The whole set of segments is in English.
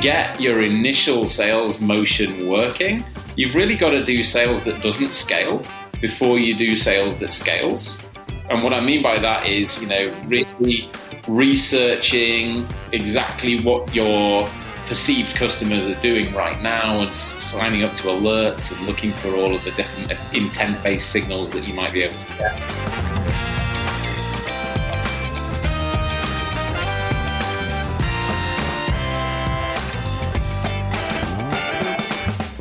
get your initial sales motion working, you've really got to do sales that doesn't scale before you do sales that scales. And what I mean by that is, really researching exactly what your perceived customers are doing right now and signing up to alerts and looking for all of the different intent-based signals that you might be able to get.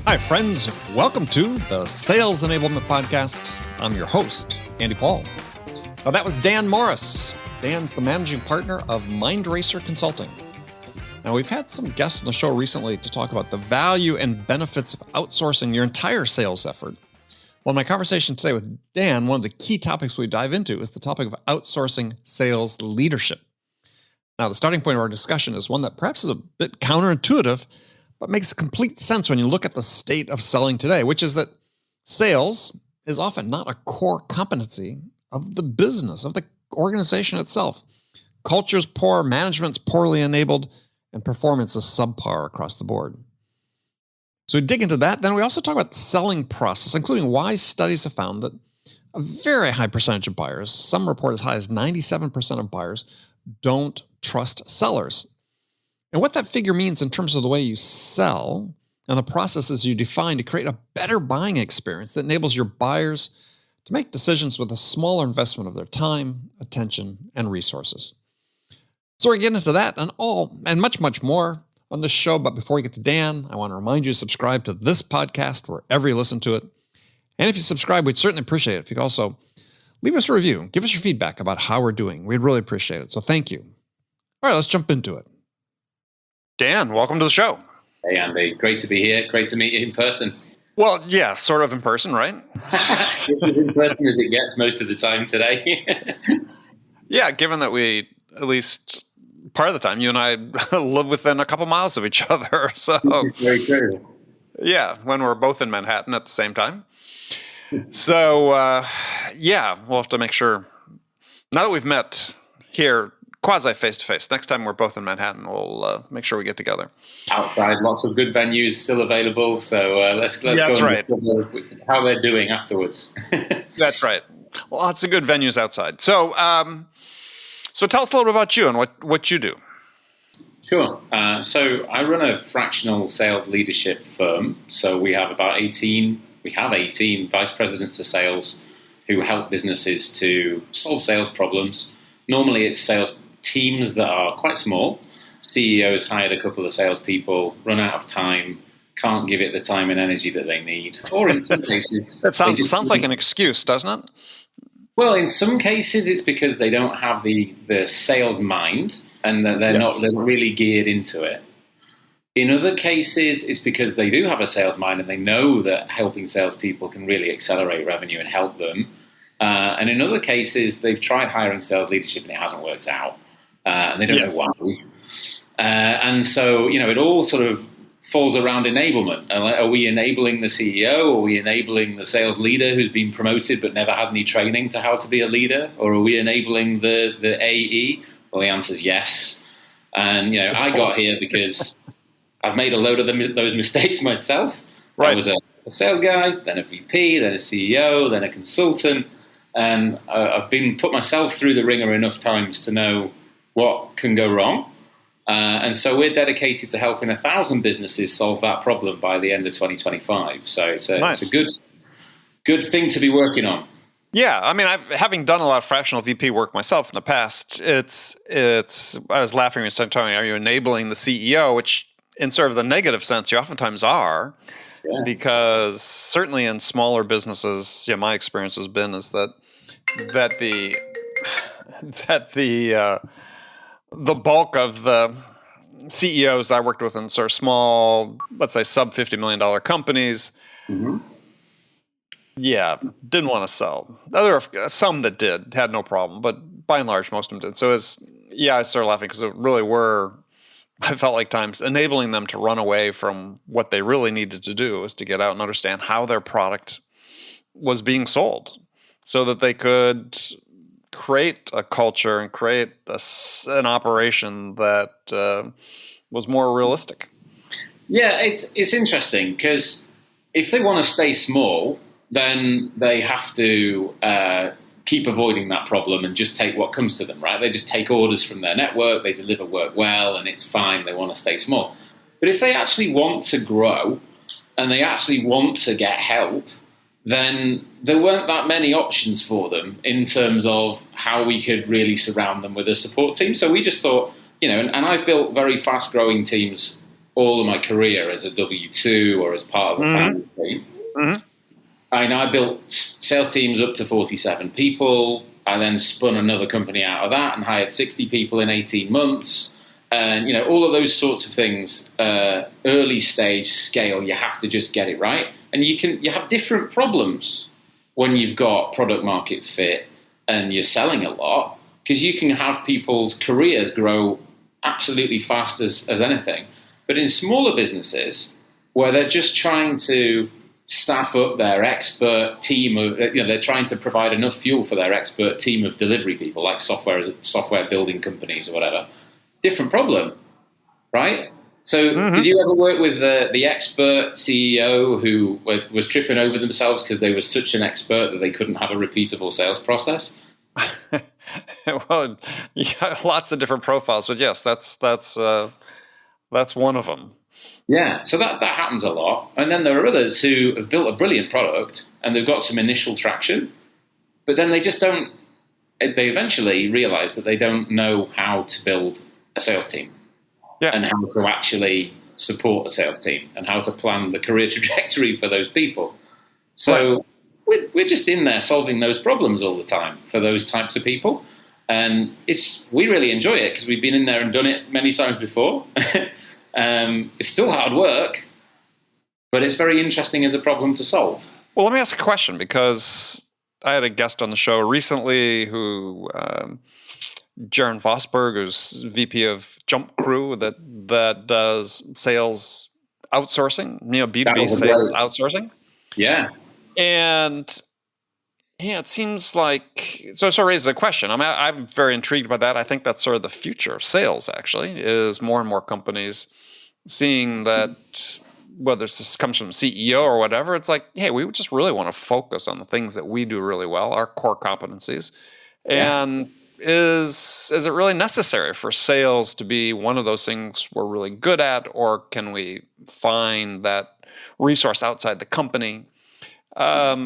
Hi, friends. Welcome to the Sales Enablement Podcast. I'm your host, Andy Paul. Now, that was Dan Morris. Dan's the managing partner of MindRacer Consulting. Now, we've had some guests on the show recently to talk about the value and benefits of outsourcing your entire sales effort. Well, in my conversation today with Dan, one of the key topics we dive into is the topic of outsourcing sales leadership. Now, the starting point of our discussion is one that perhaps is a bit counterintuitive, but makes complete sense when you look at the state of selling today, which is that sales is often not a core competency of the business, of the organization itself. Culture's poor, management's poorly enabled, and performance is subpar across the board. So we dig into that. Then we also talk about the selling process, including why studies have found that a very high percentage of buyers, some report as high as 97% of buyers, don't trust sellers. And what that figure means in terms of the way you sell and the processes you define to create a better buying experience that enables your buyers to make decisions with a smaller investment of their time, attention, and resources. So we're getting into that and much, much more on this show. But before we get to Dan, I want to remind you to subscribe to this podcast wherever you listen to it. And if you subscribe, we'd certainly appreciate it if you could also leave us a review. Give us your feedback about how we're doing. We'd really appreciate it. So thank you. All right, let's jump into it. Dan, welcome to the show. Hey, Andy. Great to be here. Great to meet you in person. Well, yeah, sort of in person, right? It's as in person as it gets most of the time today. Yeah, given that we, at least part of the time, you and I live within a couple miles of each other. So very true. Yeah, when we're both in Manhattan at the same time. So, yeah, we'll have to make sure, now that we've met here, quasi face-to-face. Next time we're both in Manhattan, we'll make sure we get together. Outside, lots of good venues still available. So let's go right. and how they're doing afterwards. That's right. Well, lots of good venues outside. So, so tell us a little bit about you and what you do. Sure. So I run a fractional sales leadership firm. So we have 18 vice presidents of sales who help businesses to solve sales problems. Normally it's sales teams that are quite small. CEOs hired a couple of salespeople, run out of time, can't give it the time and energy that they need. Or in some cases... That sounds like an excuse, doesn't it? Well, in some cases it's because they don't have the sales mind and that they're not really geared into it. In other cases, it's because they do have a sales mind and they know that helping salespeople can really accelerate revenue and help them. And in other cases, they've tried hiring sales leadership and it hasn't worked out. And they don't know why. And so, it all sort of falls around enablement. Are we enabling the CEO? Are we enabling the sales leader who's been promoted but never had any training to how to be a leader? Or are we enabling the AE? Well, the answer is yes. And, I got here because I've made a load of those mistakes myself. Right. I was a sales guy, then a VP, then a CEO, then a consultant. And I've put myself through the ringer enough times to know what can go wrong. And so we're dedicated to helping 1,000 businesses solve that problem by the end of 2025. So it's a good thing to be working on. Yeah, I mean, having done a lot of fractional VP work myself in the past, I was laughing when you started telling me, are you enabling the CEO? Which, in sort of the negative sense, you oftentimes are. Yeah. Because certainly in smaller businesses, my experience has been is that the bulk of the CEOs I worked with in sort of small, let's say sub $50 million companies, didn't want to sell. There were some that did, had no problem, but by and large, most of them did. So I started laughing because it really were, I felt like times enabling them to run away from what they really needed to do is to get out and understand how their product was being sold so that they could create a culture and create an operation that was more realistic. Yeah, it's interesting because if they want to stay small, then they have to keep avoiding that problem and just take what comes to them, right? They just take orders from their network, they deliver work well, and it's fine. They want to stay small. But if they actually want to grow and they actually want to get help, then there weren't that many options for them in terms of how we could really surround them with a support team. So we just thought, and I've built very fast-growing teams all of my career as a W-2 or as part of a family team. Mm-hmm. I built sales teams up to 47 people. I then spun another company out of that and hired 60 people in 18 months. And, all of those sorts of things, early stage scale, you have to just get it right. And you have different problems when you've got product market fit and you're selling a lot, because you can have people's careers grow absolutely fast as anything. But in smaller businesses where they're just trying to staff up their expert team of, they're trying to provide enough fuel for their expert team of delivery people, like software building companies or whatever, different problem, right? So did you ever work with the expert CEO who was tripping over themselves because they were such an expert that they couldn't have a repeatable sales process? Well, you got lots of different profiles, but yes, that's one of them. Yeah, so that happens a lot. And then there are others who have built a brilliant product and they've got some initial traction, but then they eventually realize that they don't know how to build a sales team and how to actually support a sales team and how to plan the career trajectory for those people. So we're just in there solving those problems all the time for those types of people. And we really enjoy it because we've been in there and done it many times before. It's still hard work, but it's very interesting as a problem to solve. Well, let me ask a question, because I had a guest on the show recently who, Jaron Vosberg, who's VP of Jump Crew that does sales outsourcing, B2B sales outsourcing. Yeah. And it seems like, so it raises a question. I'm very intrigued by that. I think that's sort of the future of sales, actually, is more and more companies seeing that, whether this comes from the CEO or whatever, it's like, hey, we just really want to focus on the things that we do really well, our core competencies. And is it really necessary for sales to be one of those things we're really good at, or can we find that resource outside the company? Are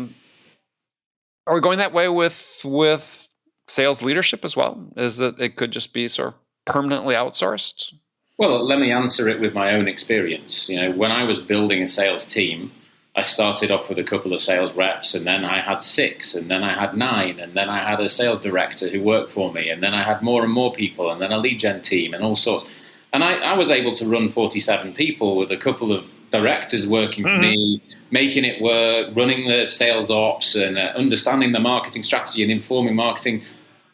we going that way with sales leadership as well? Is that it could just be sort of permanently outsourced? Well, let me answer it with my own experience. When I was building a sales team, I started off with a couple of sales reps, and then I had 6, and then I had 9, and then I had a sales director who worked for me, and then I had more and more people, and then a lead gen team, and all sorts. And I was able to run 47 people with a couple of directors working for me, making it work, running the sales ops, and understanding the marketing strategy and informing marketing.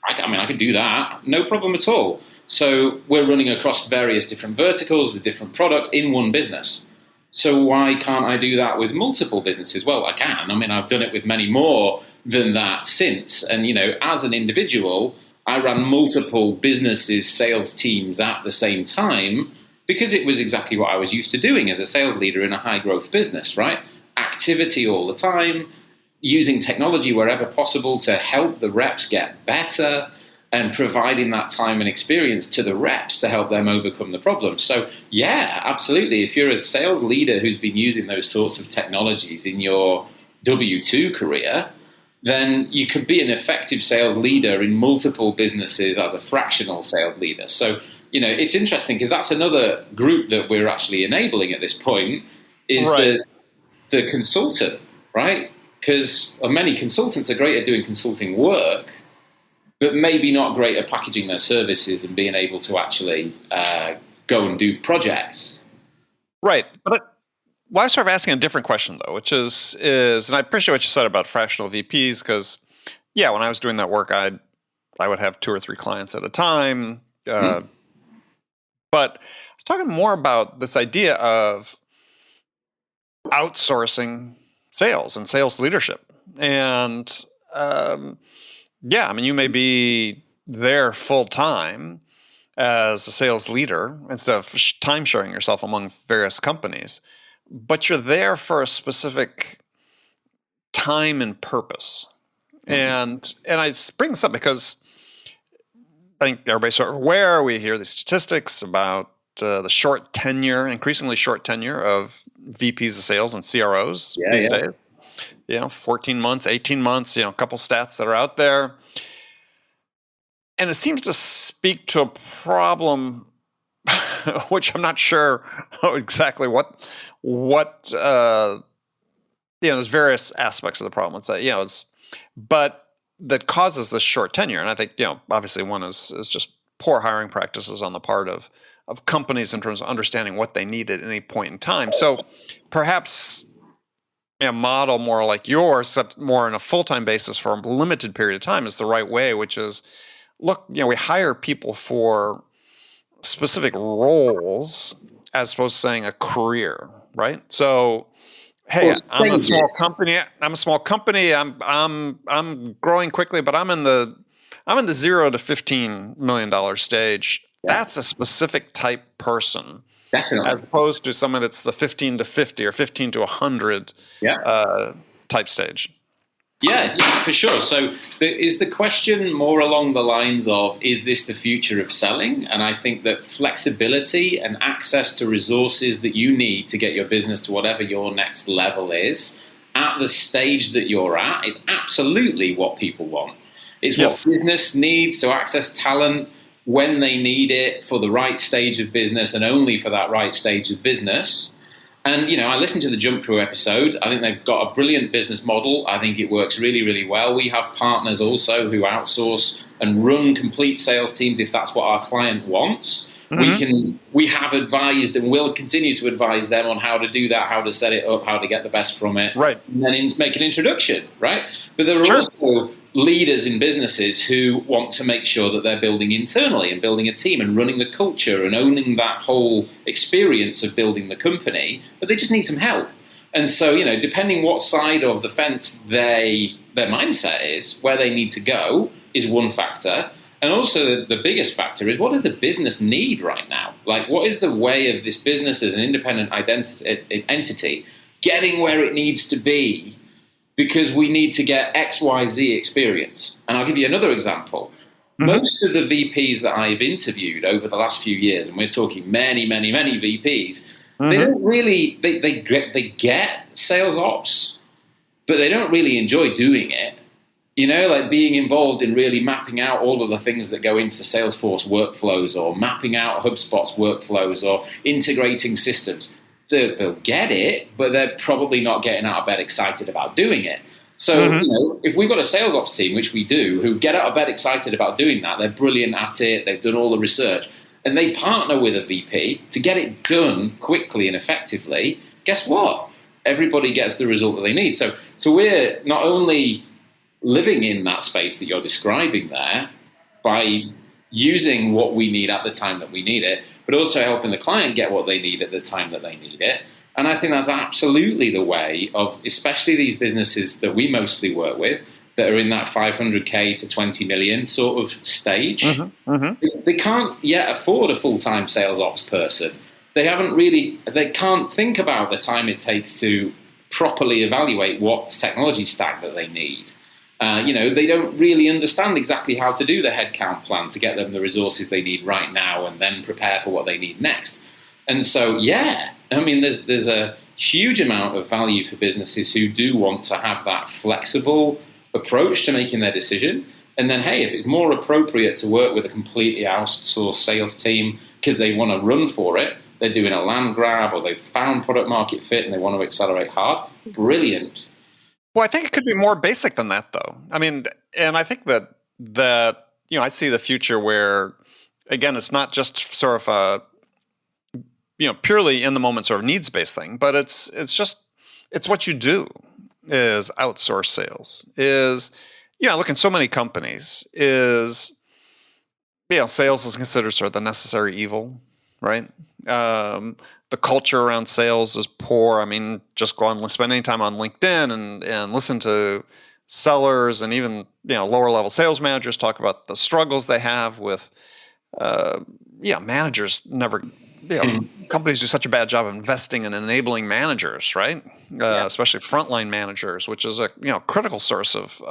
I could do that, no problem at all. So we're running across various different verticals with different products in one business. So why can't I do that with multiple businesses? Well, I can. I've done it with many more than that since. And, as an individual, I ran multiple businesses, sales teams at the same time, because it was exactly what I was used to doing as a sales leader in a high growth business, right? Activity all the time, using technology wherever possible to help the reps get better, and providing that time and experience to the reps to help them overcome the problem. So, yeah, absolutely. If you're a sales leader who's been using those sorts of technologies in your W-2 career, then you could be an effective sales leader in multiple businesses as a fractional sales leader. So, it's interesting because that's another group that we're actually enabling at this point is the consultant, right? Because many consultants are great at doing consulting work, but maybe not great at packaging their services and being able to actually go and do projects. Right. But I was sort of asking a different question, though, which is, and I appreciate what you said about fractional VPs, because, when I was doing that work, I would have 2 or 3 clients at a time. But I was talking more about this idea of outsourcing sales and sales leadership. And you may be there full time, as a sales leader instead of time sharing yourself among various companies, but you're there for a specific time and purpose. And I bring this up because I think everybody's sort of aware. We hear these statistics about the increasingly short tenure of VPs of sales and CROs these days. 14 months, 18 months, a couple stats that are out there. And it seems to speak to a problem, which I'm not sure exactly what there's various aspects of the problem. But that causes this short tenure. And I think, obviously one is just poor hiring practices on the part of companies in terms of understanding what they need at any point in time. So perhaps a model more like yours, except more on a full-time basis for a limited period of time, is the right way, which is, look, we hire people for specific roles as opposed to saying a career, right? So, hey, I'm a small company. I'm growing quickly, but I'm in the $0 to $15 million stage. Yeah. That's a specific type person. Definitely. As opposed to someone that's the 15 to 50 or 15 to 100 type stage. Yeah, for sure. So is the question more along the lines of, is this the future of selling? And I think that flexibility and access to resources that you need to get your business to whatever your next level is at the stage that you're at is absolutely what people want. It's what business needs to access talent when they need it for the right stage of business and only for that right stage of business. And, I listened to the Jump Crew episode. I think they've got a brilliant business model. I think it works really, really well. We have partners also who outsource and run complete sales teams if that's what our client wants. Mm-hmm. We have advised and will continue to advise them on how to do that, how to set it up, how to get the best from it, right? And then make an introduction, right? But there are also leaders in businesses who want to make sure that they're building internally and building a team and running the culture and owning that whole experience of building the company, but they just need some help. And so, depending what side of the fence their mindset is, where they need to go is one factor. And also the biggest factor is, what does the business need right now? Like, what is the way of this business as an independent entity getting where it needs to be? Because we need to get X, Y, Z experience. And I'll give you another example. Mm-hmm. Most of the VPs that I've interviewed over the last few years, and we're talking many, many, many VPs, mm-hmm. They don't really, they get sales ops, but they don't really enjoy doing it. Like being involved in really mapping out all of the things that go into Salesforce workflows or mapping out HubSpot's workflows or integrating systems. They'll get it, but they're probably not getting out of bed excited about doing it. So, mm-hmm. If we've got a sales ops team, which we do, who get out of bed excited about doing that, they're brilliant at it, they've done all the research, and they partner with a VP to get it done quickly and effectively, guess what? Everybody gets the result that they need. So we're not only living in that space that you're describing there by using what we need at the time that we need it, but also helping the client get what they need at the time that they need it. And I think that's absolutely the way of, especially these businesses that we mostly work with, that are in that 500K to 20 million sort of stage. Mm-hmm, mm-hmm. They can't yet afford a full-time sales ops person. They can't think about the time it takes to properly evaluate what technology stack that they need. They don't really understand exactly how to do the headcount plan to get them the resources they need right now and then prepare for what they need next. And so, there's a huge amount of value for businesses who do want to have that flexible approach to making their decision. And then, hey, if it's more appropriate to work with a completely outsourced sales team because they want to run for it, they're doing a land grab or they've found product market fit and they want to accelerate hard, brilliant. Well, I think it could be more basic than that, though. And I think that I see the future where, again, it's not just sort of a, purely in the moment sort of needs-based thing, but it's what you do is outsource sales. Look in so many companies sales is considered sort of the necessary evil, right? The culture around sales is poor. Just go on, spend any time on LinkedIn and listen to sellers and even lower level sales managers talk about the struggles they have with managers never, companies do such a bad job of investing in enabling managers, right? Especially frontline managers, which is a critical source of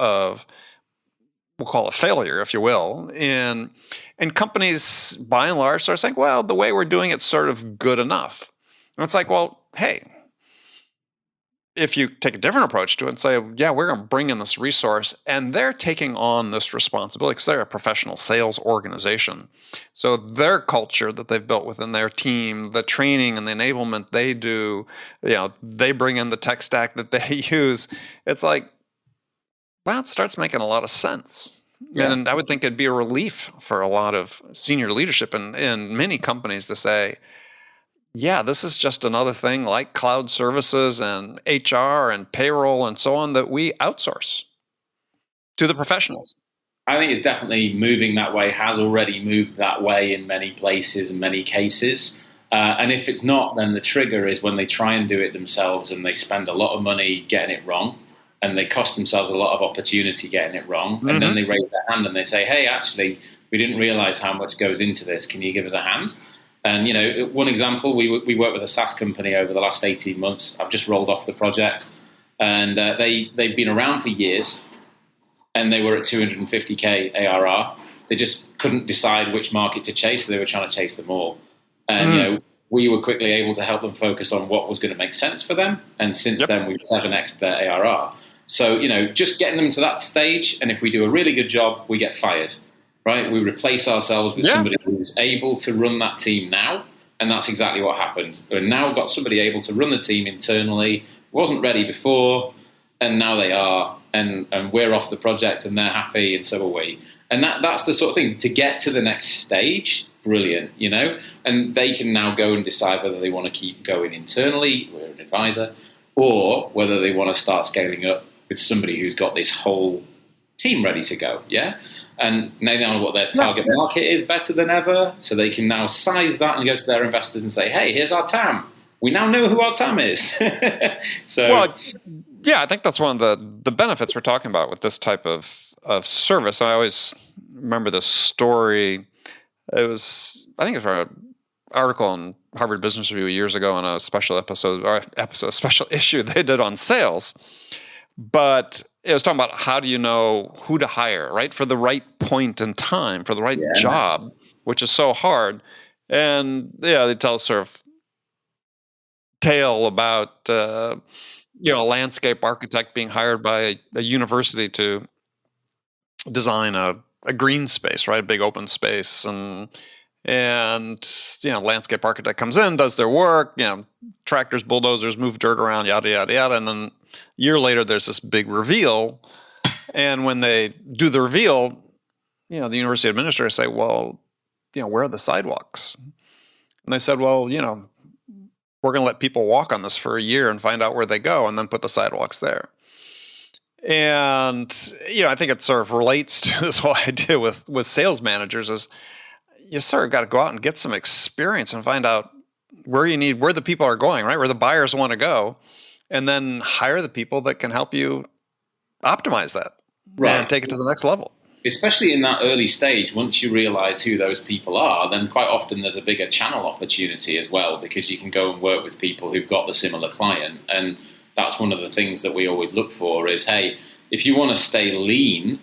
we'll call it failure, if you will. And companies, by and large, start saying, well, the way we're doing it's sort of good enough. And it's like, well, hey, if you take a different approach to it and say, yeah, we're going to bring in this resource, and they're taking on this responsibility because they're a professional sales organization. So their culture that they've built within their team, the training and the enablement they do, they bring in the tech stack that they use. It's like, well, it starts making a lot of sense. Yeah. And I would think it'd be a relief for a lot of senior leadership in many companies to say, yeah, this is just another thing like cloud services and HR and payroll and so on that we outsource to the professionals. I think it's definitely moving that way, has already moved that way in many places and many cases. And if it's not, then the trigger is when they try and do it themselves and they spend a lot of money getting it wrong, and they cost themselves a lot of opportunity getting it wrong. Mm-hmm. And then they raise their hand and they say, hey, actually, we didn't realize how much goes into this. Can you give us a hand? And, one example, we worked with a SaaS company over the last 18 months. I've just rolled off the project. And they've been around for years. And they were at 250K ARR. They just couldn't decide which market to chase. So they were trying to chase them all. And, we were quickly able to help them focus on what was going to make sense for them. And since then, we've 7x'd their ARR. So, just getting them to that stage. And if we do a really good job, we get fired. Right, we replace ourselves with somebody who's able to run that team now, and that's exactly what happened. We've now got somebody able to run the team internally, wasn't ready before, and now they are, and we're off the project, and they're happy, and so are we. And that's the sort of thing, to get to the next stage, brilliant, and they can now go and decide whether they want to keep going internally, we're an advisor, or whether they want to start scaling up with somebody who's got this whole team ready to go, and they know what their target market is better than ever, so they can now size that and go to their investors and say, hey, here's our TAM. We now know who our TAM is. I think that's one of the benefits we're talking about with this type of service. I always remember this story. I think it was an article in Harvard Business Review years ago on a special special issue they did on sales. But it was talking about how do you know who to hire, right? For the right point in time, for the right job, which is so hard. And they tell a sort of tale about, a landscape architect being hired by a university to design a green space, right? A big open space. And landscape architect comes in, does their work, tractors, bulldozers, move dirt around, yada, yada, yada. And then a year later, there's this big reveal. And when they do the reveal, the university administrators say, well, where are the sidewalks? And they said, well, we're going to let people walk on this for a year and find out where they go and then put the sidewalks there. And, I think it sort of relates to this whole idea with sales managers is you sort of got to go out and get some experience and find out where the people are going, right? Where the buyers want to go. And then hire the people that can help you optimize that and take it to the next level. Especially in that early stage, once you realize who those people are, then quite often there's a bigger channel opportunity as well, because you can go and work with people who've got the similar client. And that's one of the things that we always look for is, hey, if you want to stay lean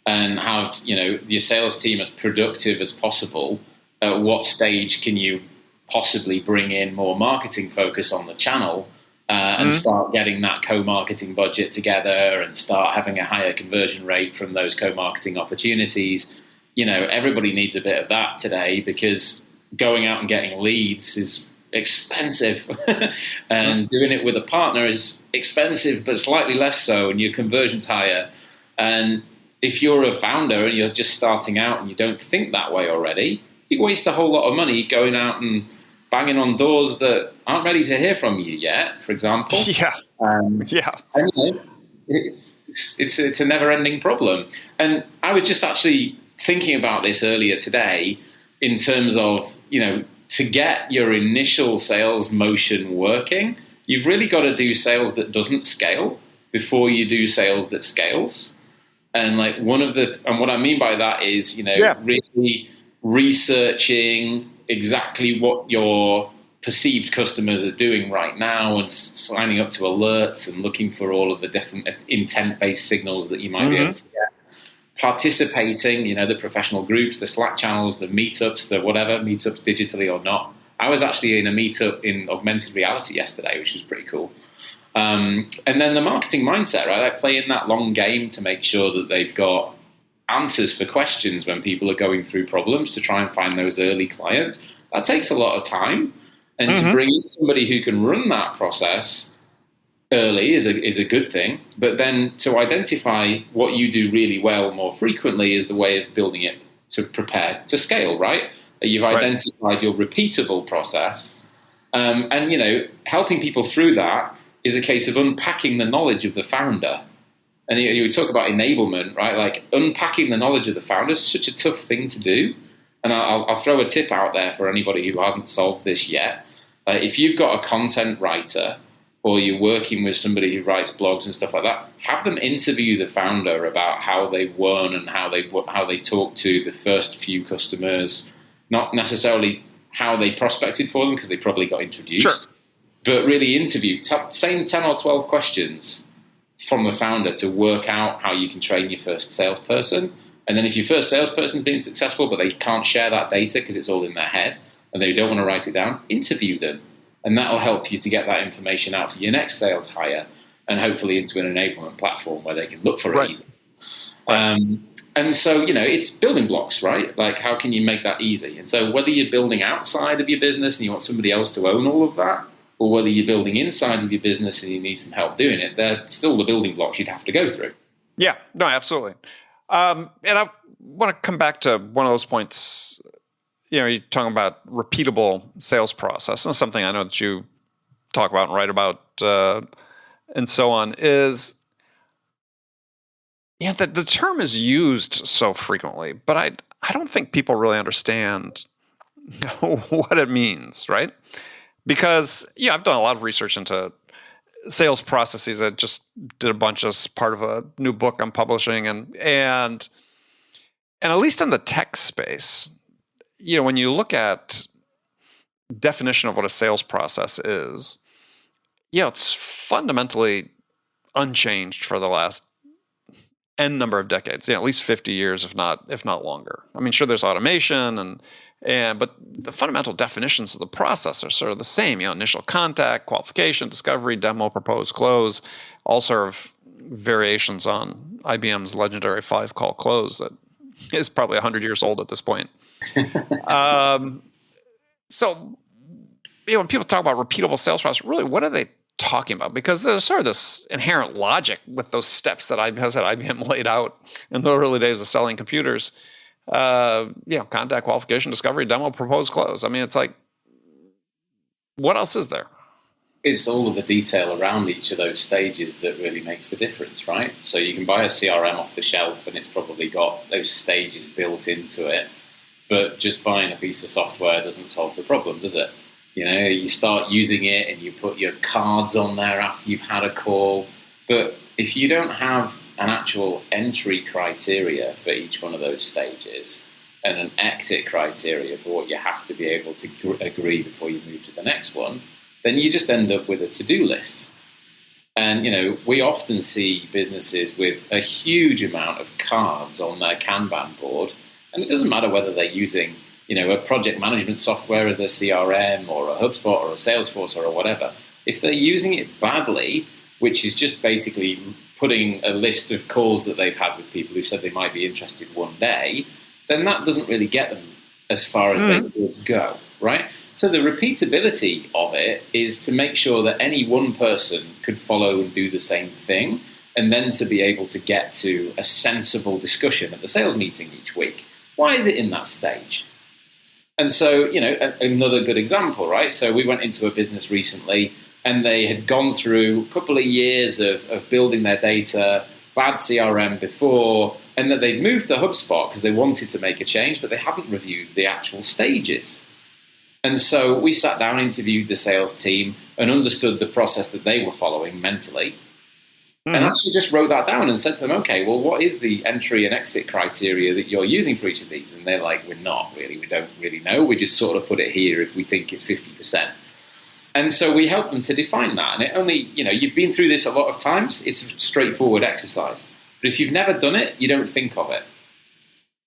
and have, your sales team as productive as possible, at what stage can you possibly bring in more marketing focus on the channel? And start getting that co-marketing budget together and start having a higher conversion rate from those co-marketing opportunities. Everybody needs a bit of that today because going out and getting leads is expensive and doing it with a partner is expensive, but slightly less so, and your conversion's higher. And if you're a founder and you're just starting out and you don't think that way already, you waste a whole lot of money going out and banging on doors that aren't ready to hear from you yet, for example. And, it's a never-ending problem. And I was just actually thinking about this earlier today in terms of, to get your initial sales motion working, you've really got to do sales that doesn't scale before you do sales that scales. And what I mean by that is, really researching exactly what your perceived customers are doing right now and signing up to alerts and looking for all of the different intent-based signals that you might be able to get. Participating, the professional groups, the Slack channels, the meetups, the whatever, meetups digitally or not. I was actually in a meetup in augmented reality yesterday, which was pretty cool. And then the marketing mindset, right? Like playing that long game to make sure that they've got answers for questions when people are going through problems to try and find those early clients. That takes a lot of time. And to bring in somebody who can run that process early is a good thing. But then to identify what you do really well more frequently is the way of building it to prepare to scale, right? You've identified your repeatable process. And, helping people through that is a case of unpacking the knowledge of the founder. And you talk about enablement, right? Like unpacking the knowledge of the founder is such a tough thing to do. And I'll throw a tip out there for anybody who hasn't solved this yet. If you've got a content writer or you're working with somebody who writes blogs and stuff like that, have them interview the founder about how they won and how they talked to the first few customers, not necessarily how they prospected for them because they probably got introduced, but really interview, same 10 or 12 questions from the founder to work out how you can train your first salesperson. And then if your first salesperson's been successful, but they can't share that data because it's all in their head and they don't want to write it down, interview them. And that'll help you to get that information out for your next sales hire and hopefully into an enablement platform where they can look for it easy. And so, it's building blocks, right? Like, how can you make that easy? And so whether you're building outside of your business and you want somebody else to own all of that, or whether you're building inside of your business and you need some help doing it, they're still the building blocks you'd have to go through. Yeah, no, absolutely. And I want to come back to one of those points. You're talking about repeatable sales process, and something I know that you talk about and write about and so on is, the term is used so frequently, but I don't think people really understand what it means, right? Because, I've done a lot of research into sales processes. I just did a bunch as part of a new book I'm publishing, and at least in the tech space, when you look at definition of what a sales process is, it's fundamentally unchanged for the last N number of decades, at least 50 years, if not longer. I mean, sure, there's automation but the fundamental definitions of the process are sort of the same. Initial contact, qualification, discovery, demo, propose, close, all sort of variations on IBM's legendary 5-call close that is probably 100 years old at this point. So, when people talk about repeatable sales process, really, what are they talking about? Because there's sort of this inherent logic with those steps that IBM laid out in the early days of selling computers. Contact, qualification, discovery, demo, propose, close. I mean, it's like, what else is there? It's all of the detail around each of those stages that really makes the difference, right? So you can buy a CRM off the shelf and it's probably got those stages built into it, but just buying a piece of software doesn't solve the problem, does it? You start using it and you put your cards on there after you've had a call, but if you don't have an actual entry criteria for each one of those stages and an exit criteria for what you have to be able to agree before you move to the next one, then you just end up with a to-do list. And, we often see businesses with a huge amount of cards on their Kanban board, and it doesn't matter whether they're using, a project management software as their CRM or a HubSpot or a Salesforce or whatever. If they're using it badly, which is just basically putting a list of calls that they've had with people who said they might be interested one day, then that doesn't really get them as far as they could go, right? So the repeatability of it is to make sure that any one person could follow and do the same thing, and then to be able to get to a sensible discussion at the sales meeting each week. Why is it in that stage? And so, another good example, right? So we went into a business recently and they had gone through a couple of years of building their data, bad CRM before, and that they'd moved to HubSpot because they wanted to make a change, but they hadn't reviewed the actual stages. And so we sat down, interviewed the sales team, and understood the process that they were following mentally. And actually just wrote that down and said to them, okay, well, what is the entry and exit criteria that you're using for each of these? And they're like, we're not really, we don't really know. We just sort of put it here if we think it's 50%. And so we help them to define that. And it only, you've been through this a lot of times. It's a straightforward exercise. But if you've never done it, you don't think of it.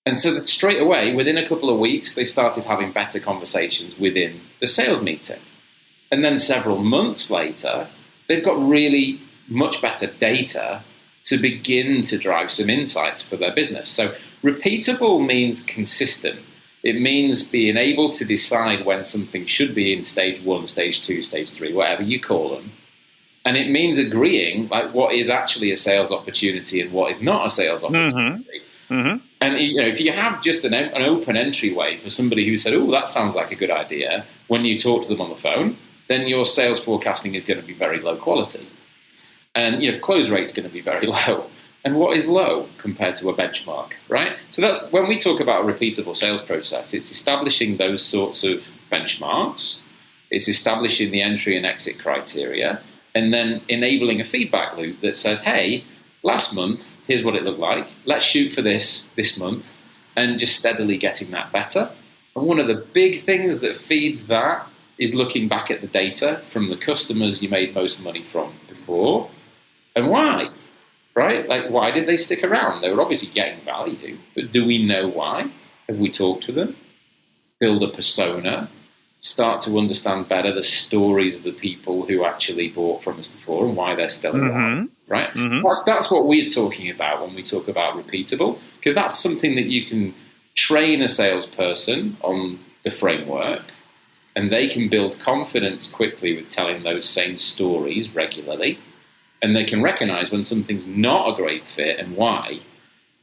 And so that straight away, within a couple of weeks, they started having better conversations within the sales meeting. And then several months later, they've got really much better data to begin to drive some insights for their business. So repeatable means consistent. It means being able to decide when something should be in stage 1, stage 2, stage 3, whatever you call them. And it means agreeing like what is actually a sales opportunity and what is not a sales opportunity. And if you have just an open entryway for somebody who said, oh, that sounds like a good idea, when you talk to them on the phone, then your sales forecasting is going to be very low quality. And close rate's going to be very low. And what is low compared to a benchmark, right? So that's when we talk about a repeatable sales process, it's establishing those sorts of benchmarks, it's establishing the entry and exit criteria, and then enabling a feedback loop that says, hey, last month, here's what it looked like. Let's shoot for this month, and just steadily getting that better. And one of the big things that feeds that is looking back at the data from the customers you made most money from before. And why, right? Like, why did they stick around? They were obviously getting value, but do we know why? Have we talked to them? Build a persona, start to understand better the stories of the people who actually bought from us before and why they're still around, right? That's what we're talking about when we talk about repeatable, because that's something that you can train a salesperson on the framework, and they can build confidence quickly with telling those same stories regularly. And they can recognize when something's not a great fit and why,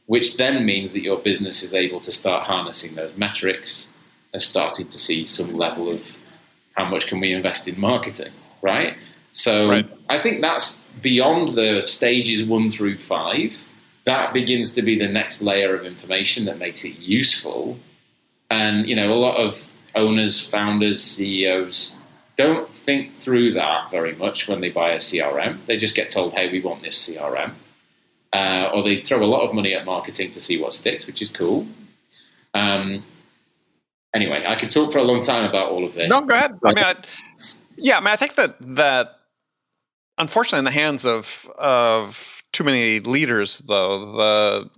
which then means that your business is able to start harnessing those metrics and starting to see some level of how much can we invest in marketing, right? So I think that's beyond the stages 1 through 5. That begins to be the next layer of information that makes it useful. And, a lot of owners, founders, CEOs don't think through that very much when they buy a CRM. They just get told, hey, we want this CRM. Or they throw a lot of money at marketing to see what sticks, which is cool. Anyway, I could talk for a long time about all of this. No, go ahead. I think that unfortunately in the hands of too many leaders, though, the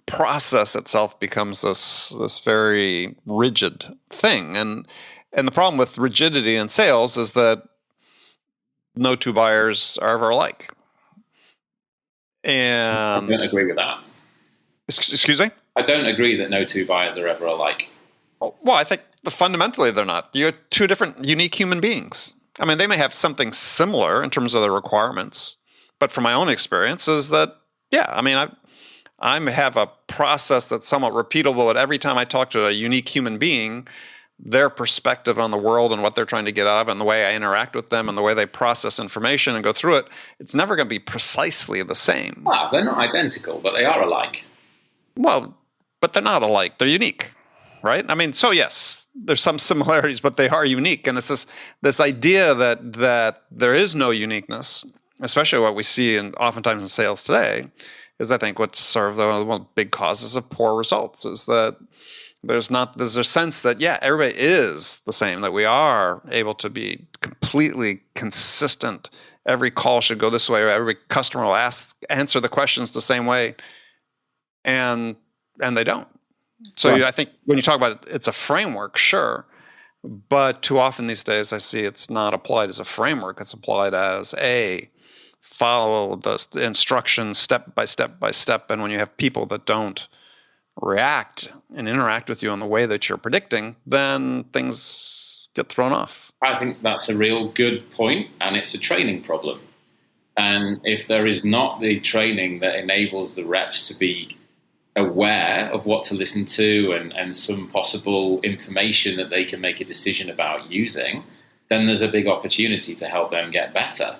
process itself becomes this very rigid thing. And the problem with rigidity in sales is that no two buyers are ever alike. And I don't agree with that. Excuse me? I don't agree that no two buyers are ever alike. Well, I think fundamentally they're not. You're two different, unique human beings. I mean, they may have something similar in terms of their requirements, but from my own experience is that, I have a process that's somewhat repeatable, but every time I talk to a unique human being, their perspective on the world and what they're trying to get out of it and the way I interact with them and the way they process information and go through it, it's never going to be precisely the same. Well, they're not identical, but they are alike. Well, but they're not alike. They're unique, right? I mean, so yes, there's some similarities, but they are unique. And it's this idea that there is no uniqueness, especially what we see oftentimes in sales today, is I think what's sort of one of the big causes of poor results is that there's a sense that, everybody is the same, that we are able to be completely consistent. Every call should go this way, or every customer will answer the questions the same way, and they don't. So I think when you talk about it, it's a framework, sure, but too often these days I see it's not applied as a framework. It's applied as follow the instructions step by step by step, and when you have people that don't react and interact with you in the way that you're predicting, then things get thrown off. I think that's a real good point, and it's a training problem. And if there is not the training that enables the reps to be aware of what to listen to and some possible information that they can make a decision about using, then there's a big opportunity to help them get better.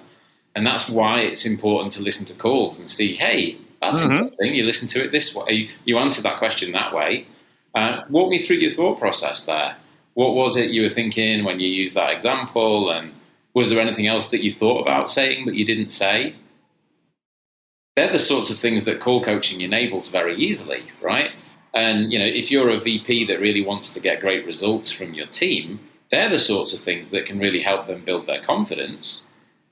And that's why it's important to listen to calls and see, hey, that's interesting. You listen to it this way. You answered that question that way. Walk me through your thought process there. What was it you were thinking when you used that example? And was there anything else that you thought about saying but you didn't say? they're the sorts of things that call coaching enables very easily, right? And, if you're a VP that really wants to get great results from your team, they're the sorts of things that can really help them build their confidence.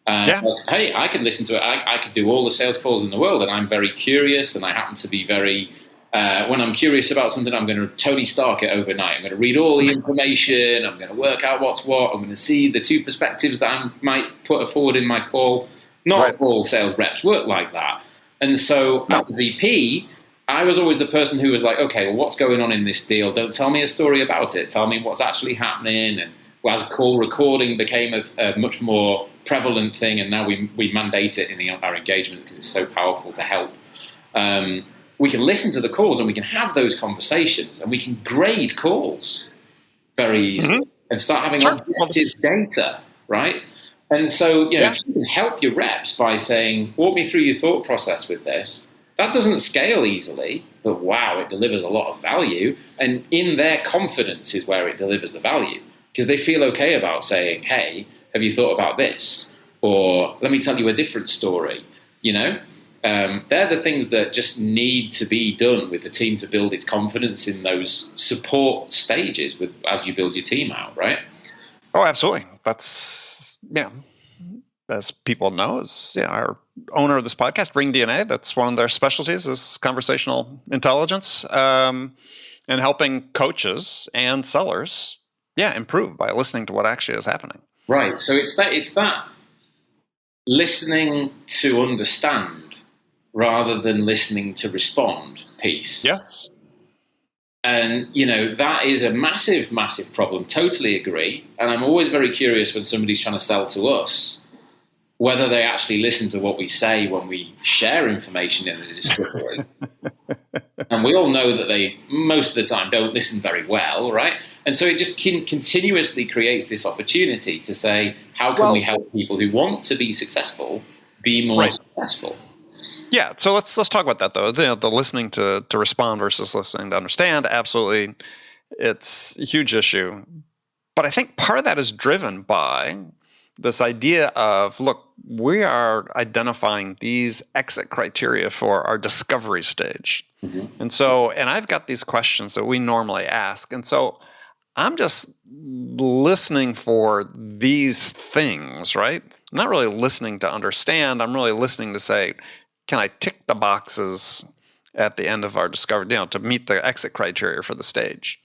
Hey, I can listen to it. I could do all the sales calls in the world, and I'm very curious, and I happen to be very, when I'm curious about something, I'm going to Tony Stark it overnight. I'm going to read all the information. I'm going to work out what's what. I'm going to see the two perspectives that I might put forward in my call. Not all sales reps work like that. And so as a VP, I was always the person who was like, okay, well, what's going on in this deal? Don't tell me a story about it. Tell me what's actually happening. And as call recording became a much more prevalent thing, and now we mandate it in our engagement because it's so powerful to help. We can listen to the calls and we can have those conversations, and we can grade calls very easily and start having objective data, right? And so, if you can help your reps by saying, walk me through your thought process with this, that doesn't scale easily, but wow, it delivers a lot of value. And in their confidence is where it delivers the value, because they feel okay about saying, hey, have you thought about this? Or let me tell you a different story, They're the things that just need to be done with the team to build its confidence in those support stages as you build your team out, right? Oh, absolutely. That's, as people know, is our owner of this podcast, Bring DNA. That's one of their specialties is conversational intelligence, and helping coaches and sellers, improve by listening to what actually is happening. Right. So it's that listening to understand rather than listening to respond piece. Yes. And, that is a massive, massive problem. Totally agree. And I'm always very curious when somebody's trying to sell to us, whether they actually listen to what we say when we share information in a discovery. And we all know that they, most of the time, don't listen very well, right? And so it just continuously creates this opportunity to say, how can we help people who want to be successful be more successful? Yeah, so let's talk about that though. The listening to respond versus listening to understand. Absolutely, it's a huge issue. But I think part of that is driven by this idea of, look, we are identifying these exit criteria for our discovery stage. Mm-hmm. And I've got these questions that we normally ask. And so I'm just listening for these things, right? I'm not really listening to understand. I'm really listening to say, can I tick the boxes at the end of our discovery, to meet the exit criteria for the stage?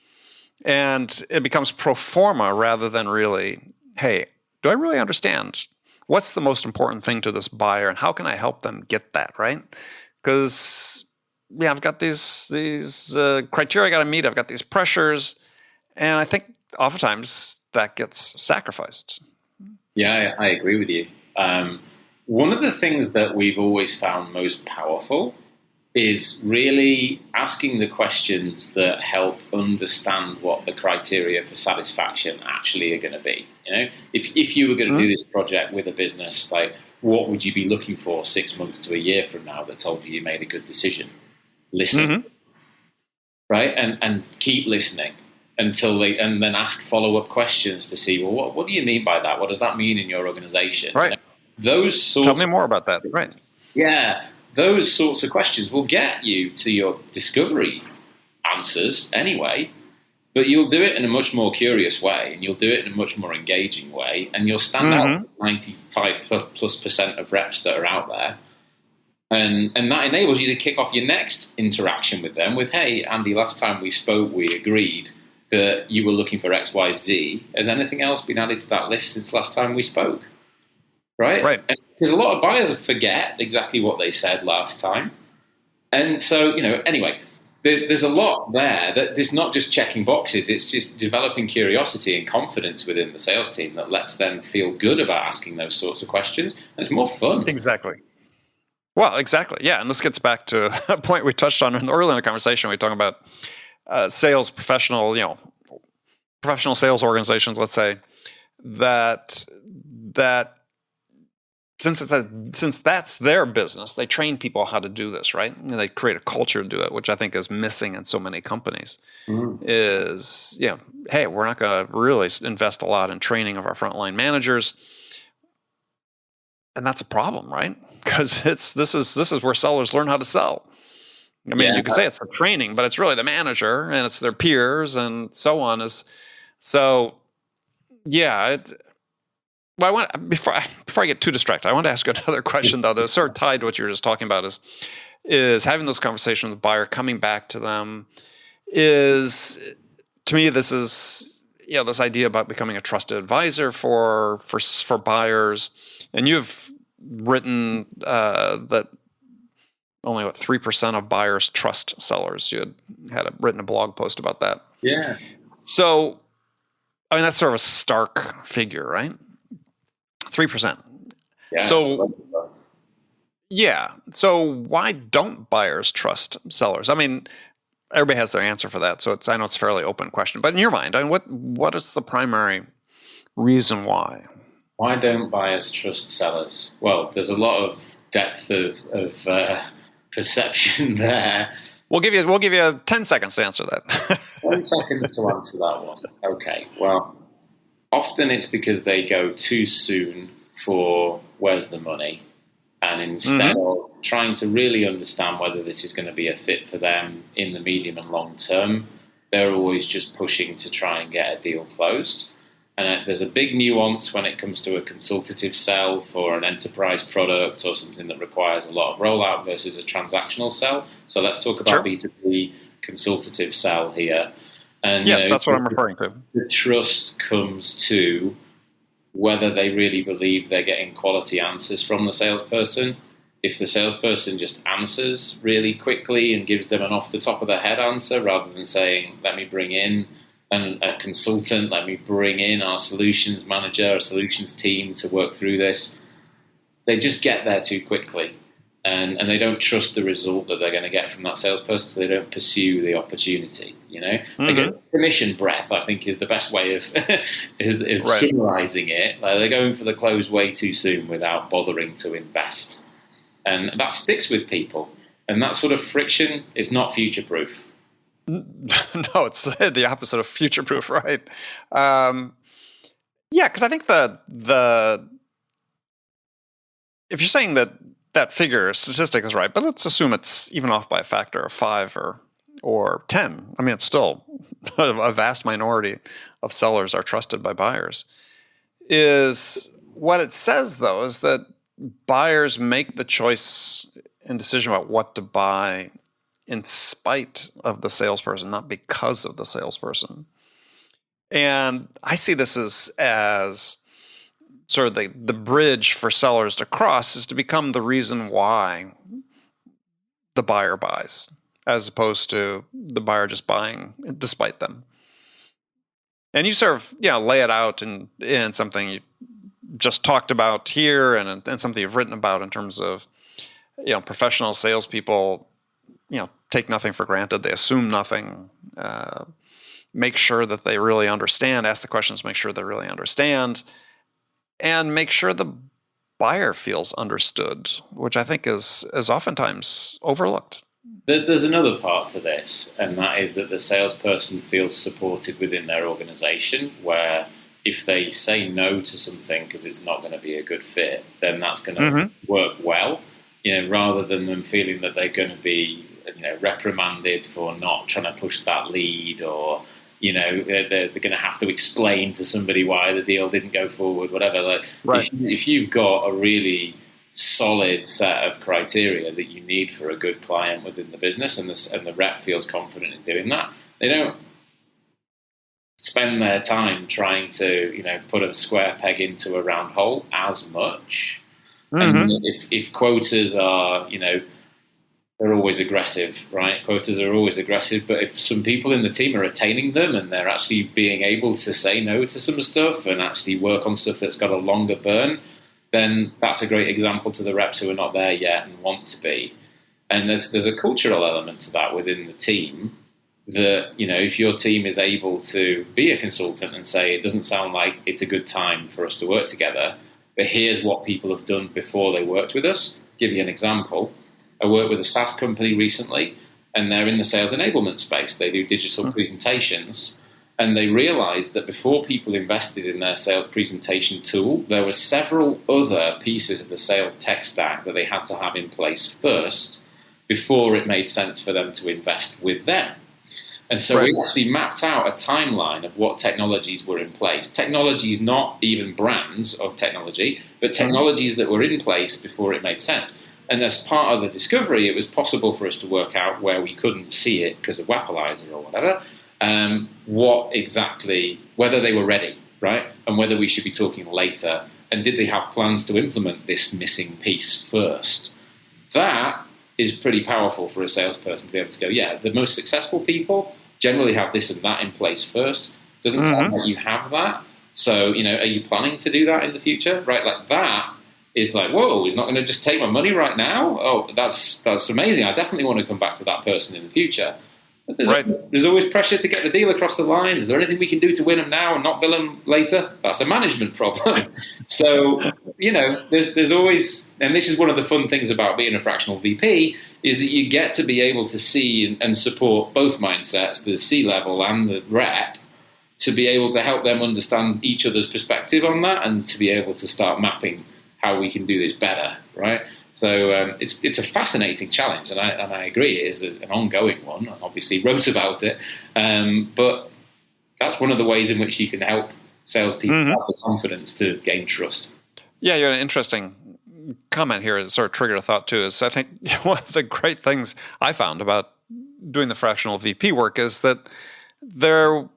And it becomes pro forma rather than really, hey, do I really understand? What's the most important thing to this buyer, and how can I help them get that, right? Because, I've got these criteria I got to meet. I've got these pressures, and I think oftentimes that gets sacrificed. Yeah, I agree with you. One of the things that we've always found most powerful is really asking the questions that help understand what the criteria for satisfaction actually are going to be. If you were going to do this project with a business, like, what would you be looking for 6 months to a year from now that told you made a good decision? Listen, right? And keep listening and then ask follow-up questions to see, well, what do you mean by that? What does that mean in your organization? Right. Those sorts Tell me more about that. Right. Yeah. Those sorts of questions will get you to your discovery answers anyway, but you'll do it in a much more curious way, and you'll do it in a much more engaging way, and you'll stand out 95% of reps that are out there. And that enables you to kick off your next interaction with them with, hey, Andy, last time we spoke, we agreed that you were looking for X, Y, Z. Has anything else been added to that list since last time we spoke? Right? Because a lot of buyers forget exactly what they said last time. And so, anyway, there's a lot there that it's not just checking boxes. It's just developing curiosity and confidence within the sales team that lets them feel good about asking those sorts of questions. And it's more fun. Exactly. Well, exactly. Yeah. And this gets back to a point we touched on earlier in the conversation. We were talking about sales professional sales organizations, let's say, that since that's their business, they train people how to do this, right? And they create a culture to do it, which I think is missing in so many companies. Is, hey, we're not going to really invest a lot in training of our frontline managers. that's a problem, right? Because this is where sellers learn how to sell. I mean, you could say it's a training, but it's really the manager and it's their peers and so on. Well, I want before I get too distracted, I want to ask you another question though. That's sort of tied to what you were just talking about. Is having those conversations with the buyer, coming back to them. To me, this is this idea about becoming a trusted advisor for buyers, and you've written that only 3% of buyers trust sellers. You had written a blog post about that. Yeah. So, I mean, that's sort of a stark figure, right? 3%. Yeah. So why don't buyers trust sellers? I mean, everybody has their answer for that. So I know it's a fairly open question, but in your mind, I mean, what is the primary reason why? Why don't buyers trust sellers? Well, there's a lot of depth of perception there. We'll give you 10 seconds to answer that. 10 seconds to answer that one. Okay. Well, often it's because they go too soon for where's the money, and instead of trying to really understand whether this is going to be a fit for them in the medium and long term, they're always just pushing to try and get a deal closed. And there's a big nuance when it comes to a consultative sell for an enterprise product or something that requires a lot of rollout versus a transactional sell. So let's talk about B2B consultative sell here. And yes, that's what I'm referring to. The trust comes to whether they really believe they're getting quality answers from the salesperson. If the salesperson just answers really quickly and gives them an off the top of their head answer rather than saying, let me bring in a consultant, let me bring in our solutions manager, a solutions team to work through this, they just get there too quickly. And they don't trust the result that they're going to get from that salesperson, so they don't pursue the opportunity. They get commission breath, I think, is the best way of summarizing it. Like they're going for the close way too soon without bothering to invest, and that sticks with people. And that sort of friction is not future-proof. No, it's the opposite of future-proof, right? Because I think if you're saying that figure statistic is right, but let's assume it's even off by a factor of 5 or 10. I mean, it's still a vast minority of sellers are trusted by buyers. Is what it says, though, is that buyers make the choice and decision about what to buy in spite of the salesperson, not because of the salesperson. And I see this as sort of the bridge for sellers to cross is to become the reason why the buyer buys, as opposed to the buyer just buying despite them. And you sort of lay it out in something you just talked about here and something you've written about in terms of professional salespeople take nothing for granted. They assume nothing. Make sure that they really understand. Ask the questions. Make sure they really understand. And make sure the buyer feels understood, which I think is oftentimes overlooked. There's another part to this, and that is that the salesperson feels supported within their organization, where if they say no to something because it's not going to be a good fit, then that's going to work well, rather than them feeling that they're going to be reprimanded for not trying to push that lead, or they're going to have to explain to somebody why the deal didn't go forward, whatever. If you've got a really solid set of criteria that you need for a good client within the business, and the rep feels confident in doing that, they don't spend their time trying to put a square peg into a round hole as much. And if quotas are they're always aggressive, right? Quotas are always aggressive, but if some people in the team are attaining them and they're actually being able to say no to some stuff and actually work on stuff that's got a longer burn, then that's a great example to the reps who are not there yet and want to be. And there's a cultural element to that within the team that, if your team is able to be a consultant and say, it doesn't sound like it's a good time for us to work together, but here's what people have done before they worked with us. Give you an example. I worked with a SaaS company recently, and they're in the sales enablement space. They do digital presentations, And they realized that before people invested in their sales presentation tool, there were several other pieces of the sales tech stack that they had to have in place first before it made sense for them to invest with them. And so we actually mapped out a timeline of what technologies were in place. Technologies, not even brands of technology, but technologies that were in place before it made sense. And as part of the discovery, it was possible for us to work out where we couldn't see it because of Weapalizer or whatever, whether they were ready, right? And whether we should be talking later. And did they have plans to implement this missing piece first? That is pretty powerful for a salesperson to be able to go, yeah, the most successful people generally have this and that in place first. Doesn't sound like you have that. So, are you planning to do that in the future? Right? Like that is like, whoa, he's not going to just take my money right now? Oh, that's amazing. I definitely want to come back to that person in the future. There's always pressure to get the deal across the line. Is there anything we can do to win them now and not bill them later? That's a management problem. So, there's always, and this is one of the fun things about being a fractional VP, is that you get to be able to see and support both mindsets, the C-level and the rep, to be able to help them understand each other's perspective on that and to be able to start mapping how we can do this better, right? So it's a fascinating challenge, and I agree it is an ongoing one. I obviously wrote about it, but that's one of the ways in which you can help salespeople have the confidence to gain trust. Yeah, you're an interesting comment here. It sort of triggered a thought too. Is I think one of the great things I found about doing the fractional VP work is that there's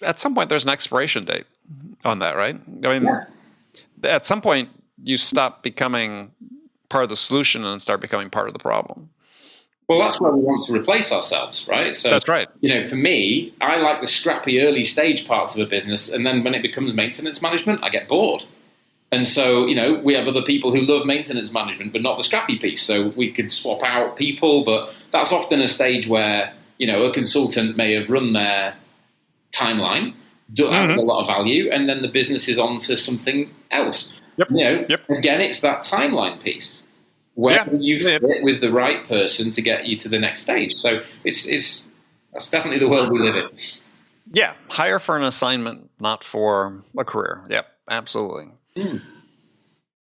at some point there's an expiration date on that, right? I mean, at some point you stop becoming part of the solution and start becoming part of the problem. Well, that's where we want to replace ourselves, right? So that's right. For me, I like the scrappy early stage parts of a business, and then when it becomes maintenance management, I get bored. And so, we have other people who love maintenance management, but not the scrappy piece. So we could swap out people, but that's often a stage where, a consultant may have run their timeline, added a lot of value, and then the business is on to something else. Again, it's that timeline piece. Where you fit with the right person to get you to the next stage. So that's definitely the world we live in. Yeah, hire for an assignment, not for a career. Yep, absolutely. All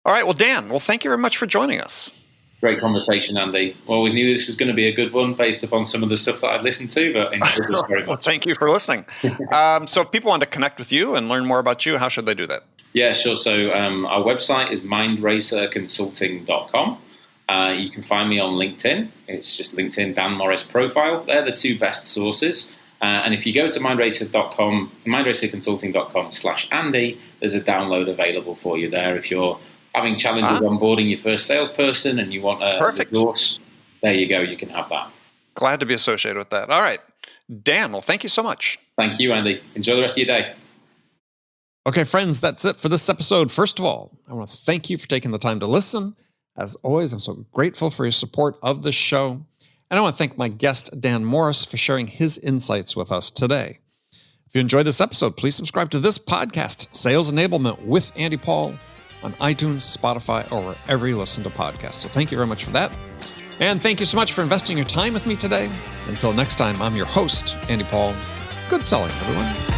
right, well, Dan, thank you very much for joining us. Great conversation, Andy. Always knew this was going to be a good one based upon some of the stuff that I'd listened to, but enjoyed this very much. Well, thank you for listening. So if people want to connect with you and learn more about you, how should they do that? Yeah, sure. So our website is mindracerconsulting.com. You can find me on LinkedIn. It's just LinkedIn Dan Morris profile. They're the two best sources. And if you go to mindracerconsulting.com, mindracerconsulting.com/Andy, there's a download available for you there. If you're having challenges onboarding your first salesperson and you want a resource, there you go. You can have that. Glad to be associated with that. All right. Dan, thank you so much. Thank you, Andy. Enjoy the rest of your day. Okay, friends, that's it for this episode. First of all, I want to thank you for taking the time to listen. As always, I'm so grateful for your support of this show. And I want to thank my guest, Dan Morris, for sharing his insights with us today. If you enjoyed this episode, please subscribe to this podcast, Sales Enablement with Andy Paul, on iTunes, Spotify, or wherever you listen to podcasts. So thank you very much for that. And thank you so much for investing your time with me today. Until next time, I'm your host, Andy Paul. Good selling, everyone.